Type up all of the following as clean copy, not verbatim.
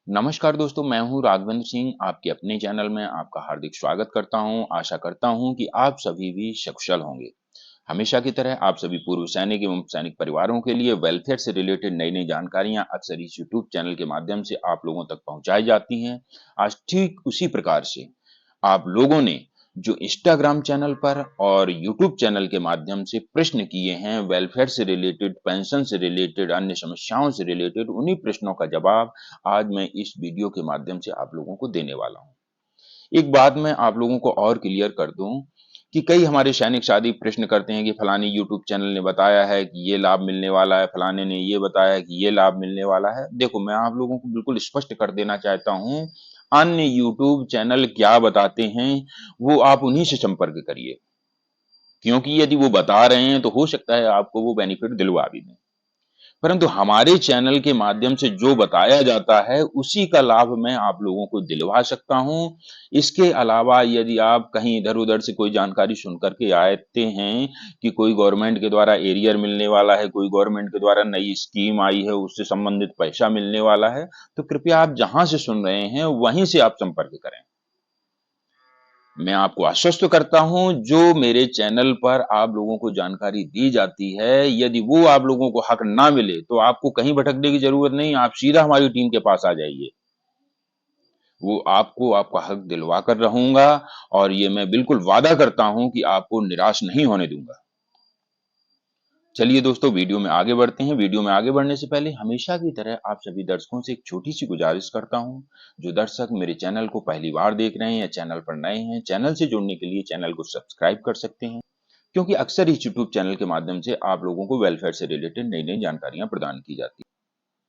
नमस्कार दोस्तों, मैं हूँ राघवेंद्र सिंह। आपके अपने चैनल में आपका हार्दिक स्वागत करता हूँ। आशा करता हूँ कि आप सभी भी सकुशल होंगे। हमेशा की तरह आप सभी पूर्व सैनिक एवं सैनिक परिवारों के लिए वेलफेयर से रिलेटेड नई-नई जानकारियाँ अक्सर इस यूट्यूब चैनल के माध्यम से आप लोगों तक पहुँचाई जाती हैं। आज ठीक उसी प्रकार से आप लोगों ने जो इंस्टाग्राम चैनल पर और यूट्यूब चैनल के माध्यम से प्रश्न किए हैं वेलफेयर से रिलेटेड, पेंशन से रिलेटेड, अन्य समस्याओं से रिलेटेड, उन्हीं प्रश्नों का जवाब आज मैं इस वीडियो के माध्यम से आप लोगों को देने वाला हूँ। एक बात मैं आप लोगों को और क्लियर कर दूं कि कई हमारे सैनिक साथी प्रश्न करते हैं कि फलानी यूट्यूब चैनल ने बताया है कि ये लाभ मिलने वाला है, फलाने ने ये बताया है कि ये लाभ मिलने वाला है। देखो, मैं आप लोगों को बिल्कुल स्पष्ट कर देना चाहता हूँ, अन्य यूट्यूब चैनल क्या बताते हैं, वो आप उन्हीं से संपर्क करिए। क्योंकि यदि वो बता रहे हैं तो हो सकता है आपको वो बेनिफिट दिलवा भी दें। परंतु हमारे चैनल के माध्यम से जो बताया जाता है, उसी का लाभ मैं आप लोगों को दिलवा सकता हूँ। इसके अलावा यदि आप कहीं इधर-उधर से कोई जानकारी सुन कर के आते हैं कि कोई गवर्नमेंट के द्वारा एरियर मिलने वाला है, कोई गवर्नमेंट के द्वारा नई स्कीम आई है, उससे संबंधित पैसा मिलने वाला है, तो कृपया आप जहाँ से सुन रहे हैं, वहीं से आप संपर्क करें। मैं आपको आश्वस्त करता हूं, जो मेरे चैनल पर आप लोगों को जानकारी दी जाती है, यदि वो आप लोगों को हक ना मिले तो आपको कहीं भटकने की जरूरत नहीं, आप सीधा हमारी टीम के पास आ जाइए। वो आपको आपका हक दिलवा कर रहूंगा और ये मैं बिल्कुल वादा करता हूं कि आपको निराश नहीं होने दूंगा। चलिए दोस्तों, वीडियो में आगे बढ़ते हैं। वीडियो में आगे बढ़ने से पहले हमेशा की तरह आप सभी दर्शकों से एक छोटी सी गुजारिश करता हूं। जो दर्शक मेरे चैनल को पहली बार देख रहे हैं या चैनल पर नए हैं, चैनल से जुड़ने के लिए चैनल को सब्सक्राइब कर सकते हैं। क्योंकि अक्सर इस यूट्यूब चैनल के माध्यम से आप लोगों को वेलफेयर से रिलेटेड नई नई जानकारियां प्रदान की जाती है।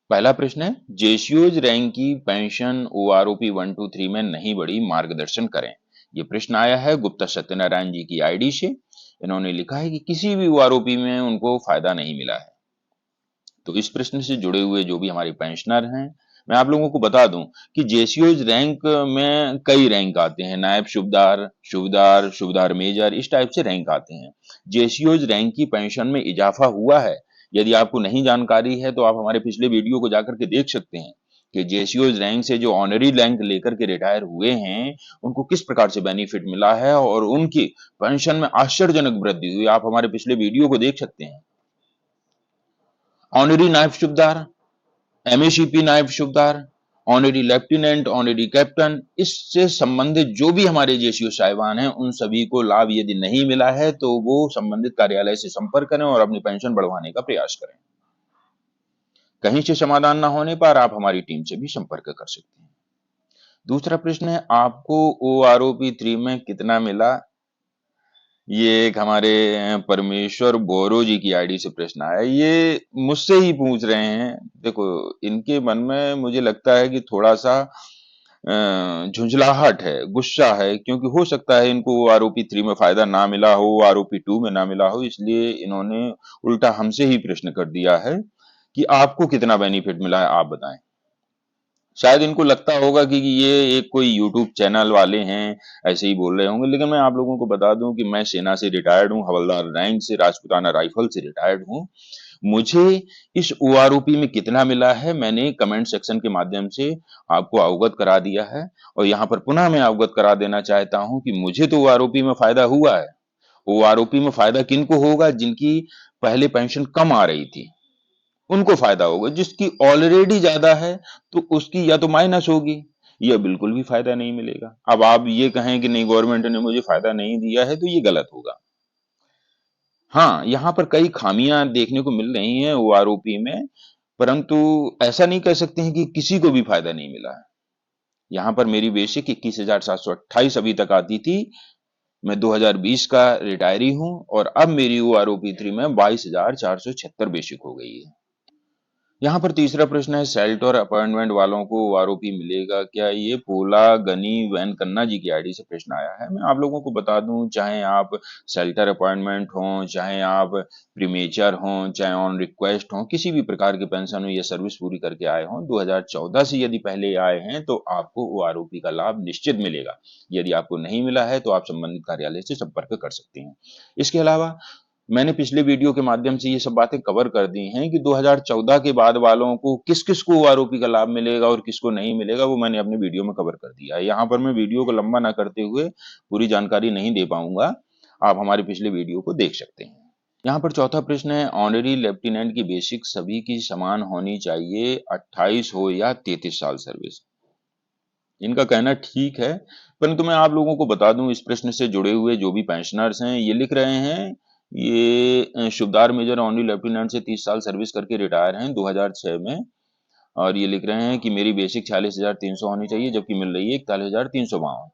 पहला प्रश्न है, जेसीओज रैंक की पेंशन ओआरओपी 123 में नहीं बढ़ी, मार्गदर्शन करें। ये प्रश्न आया है गुप्ता सत्यनारायण जी की आईडी से। इन्होंने लिखा है कि किसी भी ओआरओपी में उनको फायदा नहीं मिला है। तो इस प्रश्न से जुड़े हुए जो भी हमारे पेंशनर हैं, मैं आप लोगों को बता दूं कि जेसीओज रैंक में कई रैंक आते हैं। नायब सूबेदार, सूबेदार, सूबेदार मेजर, इस टाइप से रैंक आते हैं। जेसीओज रैंक की पेंशन में इजाफा हुआ है। यदि आपको नहीं जानकारी है तो आप हमारे पिछले वीडियो को जाकर के देख सकते हैं कि जेसीओज रैंक से जो ऑनरी रैंक लेकर के रिटायर हुए हैं, उनको किस प्रकार से बेनिफिट मिला है और उनकी पेंशन में आश्चर्यजनक वृद्धि हुई। आप हमारे पिछले वीडियो को देख सकते हैं। ऑनरी नायब सूबेदार, एमएसीपी नायब सूबेदार, ऑनरी लेफ्टिनेंट, ऑनरी कैप्टन, इससे संबंधित जो भी हमारे जेसीओ साहिबान हैं, उन सभी को लाभ यदि नहीं मिला है तो वो संबंधित कार्यालय से संपर्क करें और अपनी पेंशन बढ़वाने का प्रयास करें। कहीं से समाधान न होने पर आप हमारी टीम से भी संपर्क कर सकते हैं। दूसरा प्रश्न है, आपको ओआरओपी 3 में कितना मिला? ये एक हमारे परमेश्वर बोरो जी की आईडी से प्रश्न आया। ये मुझसे ही पूछ रहे हैं। देखो, इनके मन में मुझे लगता है कि थोड़ा सा झुंझलाहट है, गुस्सा है, क्योंकि हो सकता है इनको आरोपी 3 में फायदा ना मिला हो, आरोपी 2 में ना मिला हो, इसलिए इन्होंने उल्टा हमसे ही प्रश्न कर दिया है कि आपको कितना बेनिफिट मिला है, आप बताएं। शायद इनको लगता होगा कि ये एक कोई यूट्यूब चैनल वाले हैं, ऐसे ही बोल रहे होंगे। लेकिन मैं आप लोगों को बता दूं कि मैं सेना से रिटायर्ड हूं, हवलदार रैंक से, राजपूताना राइफल से रिटायर्ड हूं। मुझे इस ओआरओपी में कितना मिला है, मैंने कमेंट सेक्शन के माध्यम से आपको अवगत करा दिया है। और यहाँ पर पुनः मैं अवगत करा देना चाहता हूं कि मुझे तो ओआरओपी में फायदा हुआ है। ओआरओपी में फायदा किनको होगा? जिनकी पहले पेंशन कम आ रही थी, उनको फायदा होगा। जिसकी ऑलरेडी ज्यादा है तो उसकी या तो माइनस होगी या बिल्कुल भी फायदा नहीं मिलेगा। अब आप ये कहें कि नहीं, गवर्नमेंट ने मुझे फायदा नहीं दिया है, तो ये गलत होगा। हाँ, यहाँ पर कई खामियां देखने को मिल रही हैं ओआरओपी में, परंतु ऐसा नहीं कह सकते हैं कि किसी को भी फायदा नहीं मिला है। यहाँ पर मेरी बेसिक 21,728 अभी तक आती थी। मैं 2020 का रिटायरी हूं और अब मेरी ओआरओपी 3 में 22,476 बेसिक हो गई है। यहाँ पर तीसरा प्रश्न है, सेल्ट और अपॉइंटमेंट वालों को आरोपी मिलेगा क्या? ये पोला गनी वैन कन्ना जी की आईडी से प्रश्न आया है। मैं आप लोगों को बता दूं, चाहे आप सेल्टर अपॉइंटमेंट हो, चाहे आप प्रीमेचर हो, चाहे ऑन रिक्वेस्ट हो, किसी भी प्रकार की पेंशन हो या सर्विस पूरी करके आए हो, 2014 से यदि पहले आए हैं तो आपको वो आरोपी का लाभ निश्चित मिलेगा। यदि आपको नहीं मिला है तो आप संबंधित कार्यालय से संपर्क कर सकते हैं। इसके अलावा मैंने पिछले वीडियो के माध्यम से ये सब बातें कवर कर दी हैं कि 2014 के बाद वालों को किस-किस को ओआरओपी का लाभ मिलेगा और किसको नहीं मिलेगा, वो मैंने अपने वीडियो में कवर कर दिया है। यहाँ पर मैं वीडियो को लंबा ना करते हुए पूरी जानकारी नहीं दे पाऊंगा, आप हमारे पिछले वीडियो को देख सकते हैं। यहाँ पर चौथा प्रश्न है, ऑनरेरी लेफ्टिनेंट की बेसिक सभी की समान होनी चाहिए, 28 हो या 33 साल सर्विस। इनका कहना ठीक है, परंतु मैं आप लोगों को बता दूं, इस प्रश्न से जुड़े हुए जो भी पेंशनर्स हैं ये लिख रहे हैं, ये शुभदार मेजर ऑनरी लेफ्टिनेंट से 30 साल सर्विस करके रिटायर हैं 2006 में, और ये लिख रहे हैं कि मेरी बेसिक 46,300 होनी चाहिए जबकि मिल रही है 41,352।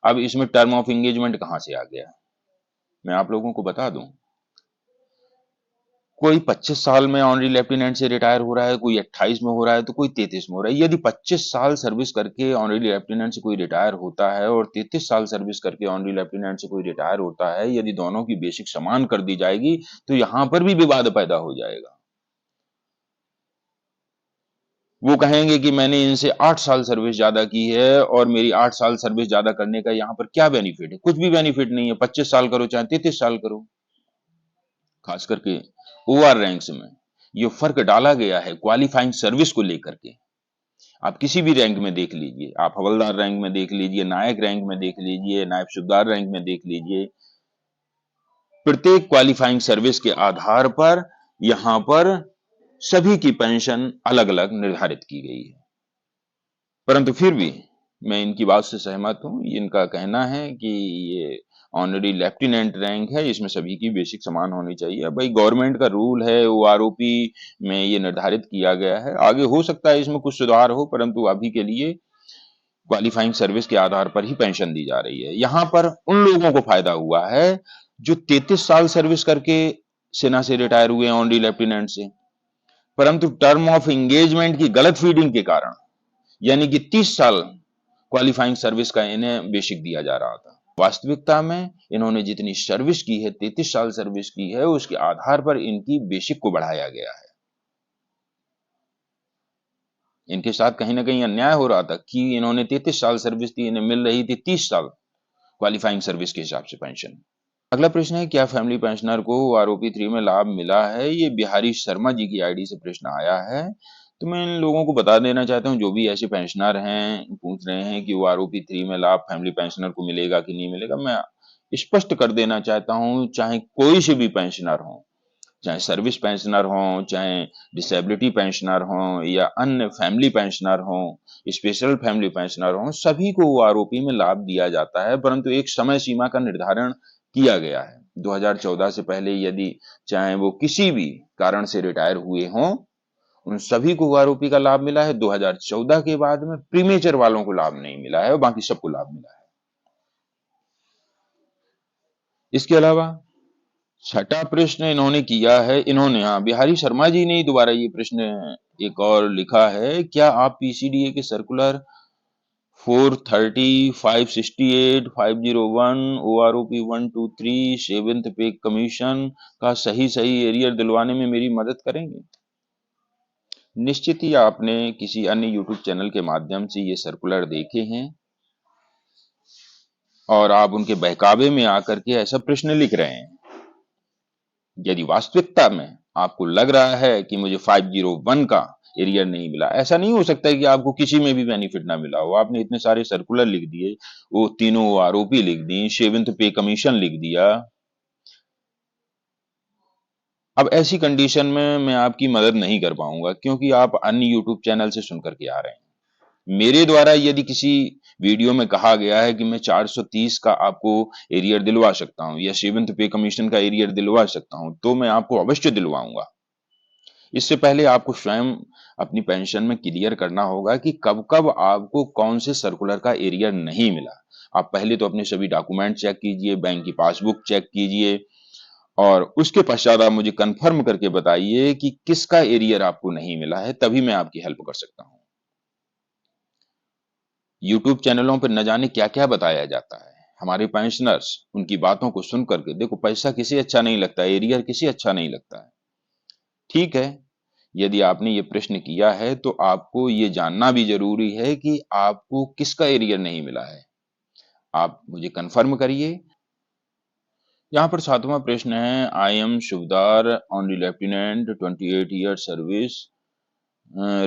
अब इसमें टर्म ऑफ एंगेजमेंट कहाँ से आ गया, मैं आप लोगों को बता दूं। कोई 25 साल में ऑनरी लेफ्टिनेंट से रिटायर हो रहा है, कोई 28 में हो रहा है, तो कोई 33 में हो रहा है। यदि 25 साल सर्विस करके ऑनरी लेफ्टिनेंट से कोई रिटायर होता है और 33 साल सर्विस करके ऑनरी लेफ्टिनेंट से कोई रिटायर होता है, यदि दोनों की बेसिक समान कर दी जाएगी तो यहां पर भी विवाद पैदा हो जाएगा। वो कहेंगे कि मैंने इनसे 8 साल सर्विस ज्यादा की है और मेरी 8 साल सर्विस ज्यादा करने का यहाँ पर क्या बेनिफिट है, कुछ भी बेनिफिट नहीं है। 25 साल करो चाहे 33 साल करो। खास करके ओआर रैंक्स में ये फर्क डाला गया है क्वालिफाइंग सर्विस को लेकर के। आप किसी भी रैंक में देख लीजिए, आप हवलदार रैंक में देख लीजिए, नायक रैंक में देख लीजिए, नायब सूबेदार रैंक में देख लीजिए, प्रत्येक क्वालिफाइंग सर्विस के आधार पर यहां पर सभी की पेंशन अलग अलग निर्धारित की गई है। परंतु फिर भी मैं इनकी बात से सहमत हूं। इनका कहना है कि ये ऑनरी लेफ्टिनेंट रैंक है, इसमें सभी की बेसिक समान होनी चाहिए। भाई गवर्नमेंट का रूल है, वो आरओपी में ये निर्धारित किया गया है। आगे हो सकता है इसमें कुछ सुधार हो, परंतु अभी के लिए क्वालिफाइंग सर्विस के आधार पर ही पेंशन दी जा रही है। यहाँ पर उन लोगों को फायदा हुआ है जो 33 साल सर्विस करके सेना से रिटायर हुए हैं ऑनरी लेफ्टिनेंट से, परंतु टर्म ऑफ एंगेजमेंट की गलत फीडिंग के कारण, यानी कि 30 साल क्वालिफाइंग सर्विस का इन्हें बेसिक दिया जा रहा था। वास्तविकता में इन्होंने जितनी सर्विस की है, 33 साल सर्विस की है, उसके आधार पर इनकी बेसिक को बढ़ाया गया है। इनके साथ कहीं ना कहीं अन्याय हो रहा था कि इन्होंने 33 साल सर्विस थी, इन्हें मिल रही थी 30 साल क्वालिफाइंग सर्विस के हिसाब से पेंशन। अगला प्रश्न है, क्या फैमिली पेंशनर को आरओपी 3 में लाभ मिला है? ये बिहारी शर्मा जी की आईडी से प्रश्न आया है। तो मैं इन लोगों को बता देना चाहता हूँ, जो भी ऐसे पेंशनर हैं पूछ रहे हैं कि वो आरओपी 3 में लाभ फैमिली पेंशनर को मिलेगा कि नहीं मिलेगा, मैं स्पष्ट कर देना चाहता हूँ, चाहे कोई से भी पेंशनर हो, चाहे सर्विस पेंशनर हो, चाहे डिसेबिलिटी पेंशनर हो या अन्य फैमिली पेंशनर हो, स्पेशल फैमिली पेंशनर हो, सभी को आरओपी में लाभ दिया जाता है, परंतु एक समय सीमा का निर्धारण किया गया है। 2014 से पहले यदि चाहे वो किसी भी कारण से रिटायर हुए हों, उन सभी को आरओपी का लाभ मिला है। 2014 के बाद में प्रीमेचर वालों को लाभ नहीं मिला है और बाकी सबको लाभ मिला है। इसके अलावा छठा प्रश्न इन्होंने किया है, इन्होंने, हाँ, बिहारी शर्मा जी ने दोबारा ये प्रश्न एक और लिखा है, क्या आप पीसीडीए के सर्कुलर 430, 568, 501, ओआरओपी 123, सेवेंथ पे कमीशन का सही एरियर दिलवाने में मेरी मदद करेंगे? निश्चित ही आपने किसी अन्य यूट्यूब चैनल के माध्यम से ये सर्कुलर देखे हैं और आप उनके बहकावे में आकर के ऐसा प्रश्न लिख रहे हैं। यदि वास्तविकता में आपको लग रहा है कि मुझे 501 का एरियर नहीं मिला, ऐसा नहीं हो सकता है कि आपको किसी में भी बेनिफिट ना मिला हो। आपने इतने सारे सर्कुलर लिख दिए, वो तीनों आरओपी लिख दी, सेवेंथ पे कमीशन लिख दिया। अब ऐसी कंडीशन में मैं आपकी मदद नहीं कर पाऊंगा, क्योंकि आप अन्य यूट्यूब चैनल से सुन करके आ रहे हैं। मेरे द्वारा यदि किसी वीडियो में कहा गया है कि मैं 430 का आपको एरियर दिलवा सकता हूं या सेवेंथ पे कमीशन का एरियर दिलवा सकता हूं, तो मैं आपको अवश्य दिलवाऊंगा। इससे पहले आपको स्वयं अपनी पेंशन में क्लियर करना होगा कि कब कब आपको कौन से सर्कुलर का एरियर नहीं मिला। आप पहले तो अपने सभी डॉक्यूमेंट चेक कीजिए, बैंक की पासबुक चेक कीजिए और उसके पश्चात आप मुझे कंफर्म करके बताइए कि किसका एरियर आपको नहीं मिला है, तभी मैं आपकी हेल्प कर सकता हूं। यूट्यूब चैनलों पर न जाने क्या क्या बताया जाता है। हमारे पेंशनर्स उनकी बातों को सुन करके, देखो, पैसा किसी अच्छा नहीं लगता, एरियर किसी अच्छा नहीं लगता है। ठीक है, यदि आपने ये प्रश्न किया है तो आपको ये जानना भी जरूरी है कि आपको किसका एरियर नहीं मिला है। आप मुझे कंफर्म करिए, यहाँ पर 7वां प्रश्न है, I am Subedar only lieutenant 28 year service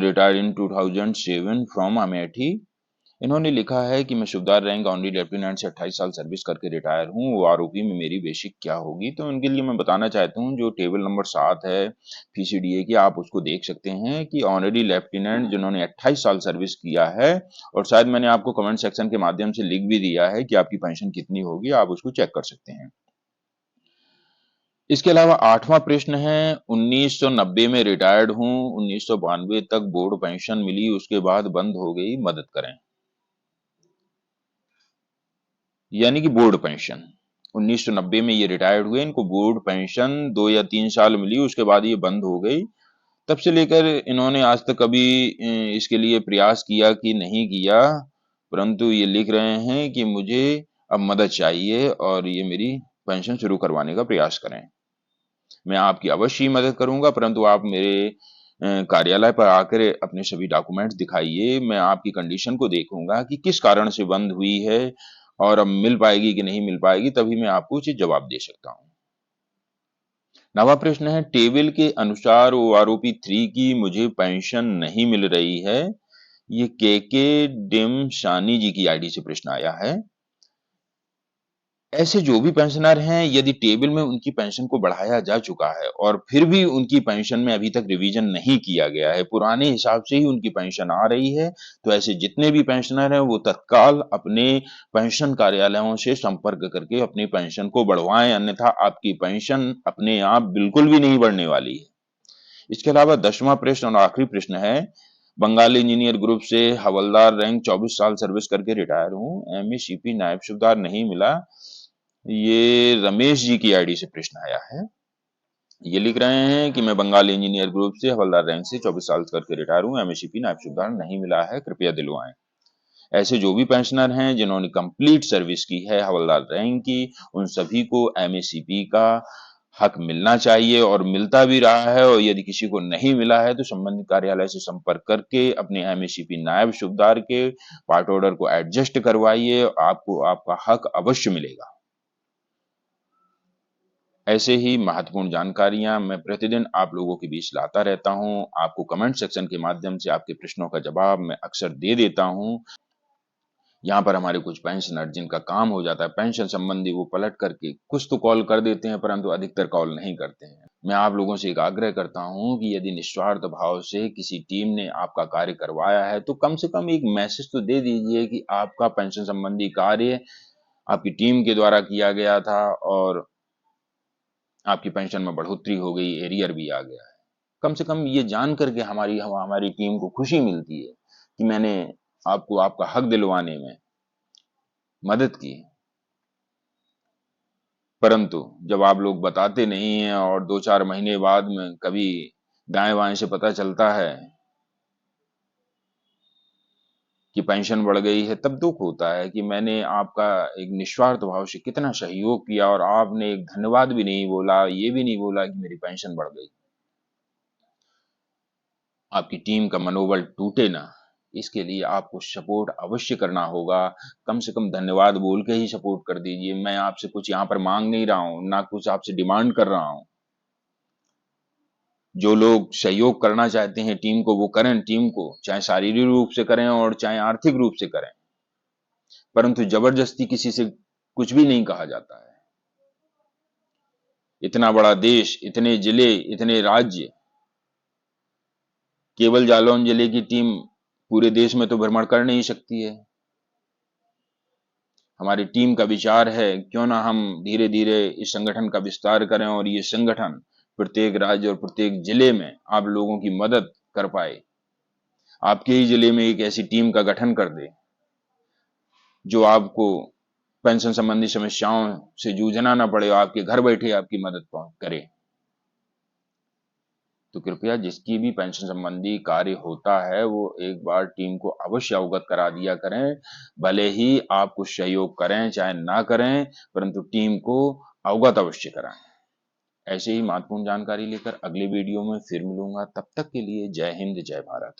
retired in 2007 from Amethi. इन्होंने लिखा है कि मैं शुभदार रैंक ऑनली लेफ्टिनेंट से 28 साल सर्विस करके रिटायर हूँ, वो आरओपी में मेरी बेसिक क्या होगी। तो उनके लिए मैं बताना चाहता हूँ, जो टेबल नंबर 7 है पीसीडीए की, आप उसको देख सकते हैं कि ऑनरी लेफ्टिनेंट जिन्होंने 28 साल सर्विस किया है, और शायद मैंने आपको कमेंट सेक्शन के माध्यम से लिख भी दिया है कि आपकी पेंशन कितनी होगी, आप उसको चेक कर सकते हैं। इसके अलावा 8वां प्रश्न है, 1990 में रिटायर्ड हूँ, 1992 तक बोर्ड पेंशन मिली, उसके बाद बंद हो गई, मदद करें। यानी कि बोर्ड पेंशन 1990 में ये रिटायर्ड हुए, इनको बोर्ड पेंशन 2 या 3 साल मिली, उसके बाद ये बंद हो गई। तब से लेकर इन्होंने आज तक कभी इसके लिए प्रयास किया कि नहीं किया, परंतु ये लिख रहे हैं कि मुझे अब मदद चाहिए और ये मेरी पेंशन शुरू करवाने का प्रयास करें। मैं आपकी अवश्य ही मदद करूंगा, परंतु आप मेरे कार्यालय पर आकर अपने सभी डॉक्यूमेंट्स दिखाइए। मैं आपकी कंडीशन को देखूंगा कि किस कारण से बंद हुई है और अब मिल पाएगी कि नहीं मिल पाएगी, तभी मैं आपको उचित जवाब दे सकता हूँ। 9वां प्रश्न है, टेबल के अनुसार ओआरओपी 3 की मुझे पेंशन नहीं मिल रही है। ये के डिम शानी जी की आईडी से प्रश्न आया है। ऐसे जो भी पेंशनर हैं, यदि टेबल में उनकी पेंशन को बढ़ाया जा चुका है और फिर भी उनकी पेंशन में अभी तक रिवीजन नहीं किया गया है, पुराने हिसाब से ही उनकी पेंशन आ रही है, तो ऐसे जितने भी पेंशनर हैं वो तत्काल अपने पेंशन कार्यालयों से संपर्क करके अपनी पेंशन को बढ़वाएं, अन्यथा आपकी पेंशन अपने आप बिल्कुल भी नहीं बढ़ने वाली है। इसके अलावा 10वां प्रश्न और आखिरी प्रश्न है, बंगाल इंजीनियर ग्रुप से हवलदार रैंक 24 साल सर्विस करके रिटायर हूँ, एमएसीपी नायब सूबेदार नहीं मिला। ये रमेश जी की आईडी से प्रश्न आया है। ये लिख रहे हैं कि मैं बंगाल इंजीनियर ग्रुप से हवलदार रैंक से 24 साल करके रिटायर हूँ, एमएससीपी नायब सूबेदार नहीं मिला है, कृपया दिलवाएं। ऐसे जो भी पेंशनर हैं जिन्होंने कंप्लीट सर्विस की है हवलदार रैंक की, उन सभी को एमएससीपी का हक मिलना चाहिए और मिलता भी रहा है, और यदि किसी को नहीं मिला है तो संबंधित कार्यालय से संपर्क करके अपने एमएससीपी नायब सूबेदार के पार्ट ऑर्डर को एडजस्ट करवाइए, आपको आपका हक अवश्य मिलेगा। ऐसे ही महत्वपूर्ण जानकारियां मैं प्रतिदिन आप लोगों के बीच लाता रहता हूं। आपको कमेंट सेक्शन के माध्यम से आपके प्रश्नों का जवाब मैं अक्सर दे देता हूं। यहाँ पर हमारे कुछ पेंशनर जिनका काम हो जाता है पेंशन संबंधी, वो पलट करके कुछ तो कॉल कर देते हैं, परंतु अधिकतर कॉल नहीं करते हैं। मैं आप लोगों से एक आग्रह करता हूं कि यदि निस्वार्थ भाव से किसी टीम ने आपका कार्य करवाया है, तो कम से कम एक मैसेज तो दे दीजिए कि आपका पेंशन संबंधी कार्य आपकी टीम के द्वारा किया गया था और आपकी पेंशन में बढ़ोतरी हो गई, एरियर भी आ गया है। कम से कम ये जान करके हमारी टीम को खुशी मिलती है कि मैंने आपको आपका हक दिलवाने में मदद की। परंतु जब आप लोग बताते नहीं हैं और 2-4 महीने बाद में कभी दाएं-बाएं से पता चलता है कि पेंशन बढ़ गई है, तब दुख होता है कि मैंने आपका एक निस्वार्थ भाव से कितना सहयोग किया और आपने एक धन्यवाद भी नहीं बोला, ये भी नहीं बोला कि मेरी पेंशन बढ़ गई। आपकी टीम का मनोबल टूटे ना, इसके लिए आपको सपोर्ट अवश्य करना होगा। कम से कम धन्यवाद बोल के ही सपोर्ट कर दीजिए। मैं आपसे कुछ यहाँ पर मांग नहीं रहा हूँ, ना कुछ आपसे डिमांड कर रहा हूँ। जो लोग सहयोग करना चाहते हैं टीम को, वो करें टीम को, चाहे शारीरिक रूप से करें और चाहे आर्थिक रूप से करें, परंतु जबरदस्ती किसी से कुछ भी नहीं कहा जाता है। इतना बड़ा देश, इतने जिले, इतने राज्य, केवल जालौन जिले की टीम पूरे देश में तो भ्रमण कर नहीं सकती है। हमारी टीम का विचार है क्यों ना हम धीरे धीरे इस संगठन का विस्तार करें और ये संगठन प्रत्येक राज्य और प्रत्येक जिले में आप लोगों की मदद कर पाए। आपके ही जिले में एक ऐसी टीम का गठन कर दे जो आपको पेंशन संबंधी समस्याओं से जूझना ना पड़े, आपके घर बैठे आपकी मदद करे। तो कृपया जिसकी भी पेंशन संबंधी कार्य होता है वो एक बार टीम को अवश्य अवगत करा दिया करें। भले ही आप कुछ सहयोग करें चाहे ना करें, परंतु टीम को अवगत अवश्य कराएं। ऐसे ही महत्वपूर्ण जानकारी लेकर अगले वीडियो में फिर मिलूंगा। तब तक के लिए जय हिंद, जय भारत।